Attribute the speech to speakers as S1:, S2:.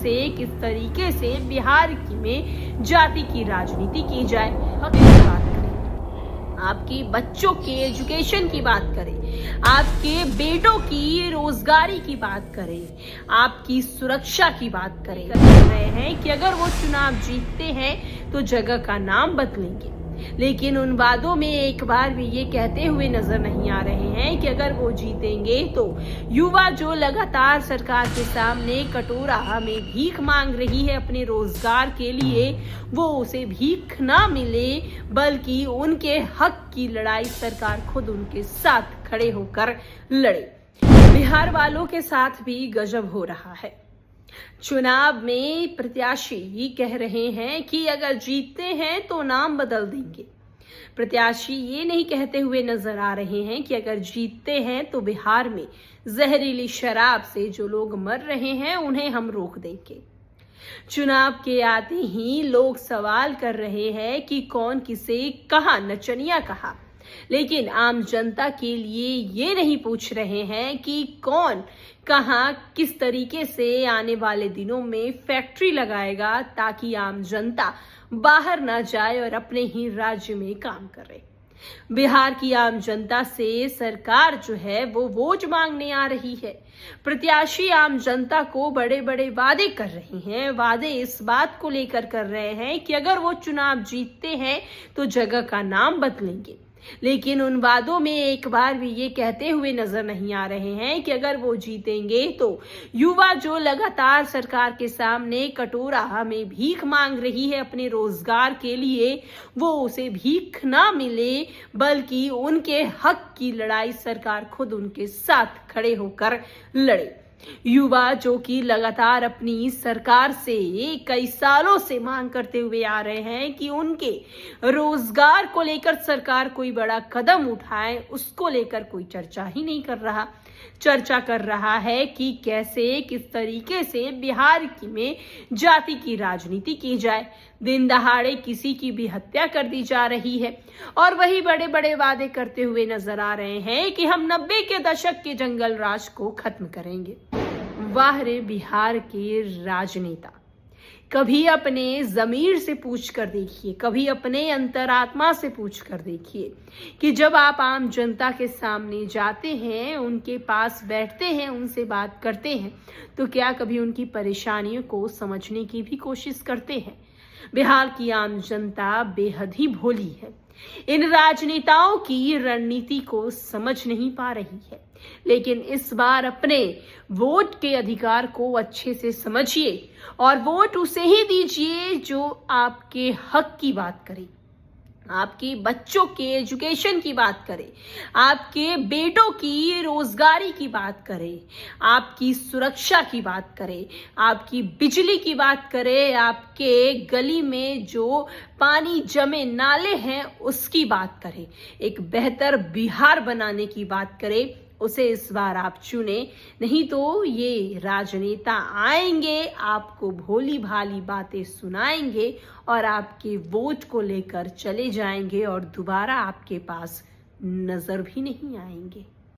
S1: से किस तरीके से बिहार में जाति की राजनीति की जाए, हक की बात करें, आपके बच्चों के एजुकेशन की बात करें, आपके बेटों की रोजगारी की बात करें, आपकी सुरक्षा की बात करें। कर रहे हैं कि अगर वो चुनाव जीतते हैं तो जगह का नाम बदलेंगे, लेकिन उन वादों में एक बार भी ये कहते हुए नजर नहीं आ रहे हैं कि अगर वो जीतेंगे तो युवा जो लगातार सरकार के सामने कटोरा में भीख मांग रही है अपने रोजगार के लिए, वो उसे भीख ना मिले बल्कि उनके हक की लड़ाई सरकार खुद उनके साथ खड़े होकर लड़े। बिहार वालों के साथ भी गजब हो रहा है। चुनाव में प्रत्याशी कह रहे हैं कि अगर जीतते हैं तो नाम बदल देंगे। प्रत्याशी ये नहीं कहते हुए नजर आ रहे हैं कि अगर जीतते हैं तो बिहार में जहरीली शराब से जो लोग मर रहे हैं उन्हें हम रोक देंगे। चुनाव के आते ही लोग सवाल कर रहे हैं कि कौन किसे कहा नचनिया कहा, लेकिन आम जनता के लिए ये नहीं पूछ रहे हैं कि कौन कहां किस तरीके से आने वाले दिनों में फैक्ट्री लगाएगा ताकि आम जनता बाहर ना जाए और अपने ही राज्य में काम करे। बिहार की आम जनता से सरकार जो है वो वोट मांगने आ रही है। प्रत्याशी आम जनता को बड़े बड़े वादे कर रहे हैं। वादे इस बात को लेकर कर रहे हैं कि अगर वो चुनाव जीतते हैं तो जगह का नाम बदलेंगे, लेकिन उन वादों में एक बार भी ये कहते हुए नजर नहीं आ रहे हैं कि अगर वो जीतेंगे तो युवा जो लगातार सरकार के सामने कटोरा में भीख मांग रही है अपने रोजगार के लिए, वो उसे भीख ना मिले बल्कि उनके हक की लड़ाई सरकार खुद उनके साथ खड़े होकर लड़े। युवा जो कि लगातार अपनी सरकार से कई सालों से मांग करते हुए आ रहे हैं कि उनके रोजगार को लेकर सरकार कोई बड़ा कदम उठाए, उसको लेकर कोई चर्चा ही नहीं कर रहा। चर्चा कर रहा है कि कैसे किस तरीके से बिहार में जाति की राजनीति की जाए। दिन दहाड़े किसी की भी हत्या कर दी जा रही है और वही बड़े बड़े वादे करते हुए नजर आ रहे हैं कि हम 90 के दशक के जंगल राज को खत्म करेंगे। वाह रे बिहार के राजनेता, कभी अपने जमीर से पूछ कर देखिए, कभी अपने अंतरात्मा से पूछ कर देखिए कि जब आप आम जनता के सामने जाते हैं, उनके पास बैठते हैं, उनसे बात करते हैं, तो क्या कभी उनकी परेशानियों को समझने की भी कोशिश करते हैं? बिहार की आम जनता बेहद ही भोली है। इन राजनेताओं की रणनीति को समझ नहीं पा रही है, लेकिन इस बार अपने वोट के अधिकार को अच्छे से समझिए और वोट उसे ही दीजिए जो आपके हक की बात करे, आपके बच्चों के एजुकेशन की बात करे, आपके बेटों की रोजगारी की बात करे, आपकी सुरक्षा की बात करे, आपकी बिजली की बात करे, आपके गली में जो पानी जमे नाले हैं उसकी बात करे, एक बेहतर बिहार बनाने की बात करे। उसे इस बार आप चुने, नहीं तो ये राजनेता आएंगे, आपको भोली भाली बातें सुनाएंगे और आपके वोट को लेकर चले जाएंगे और दोबारा आपके पास नजर भी नहीं आएंगे।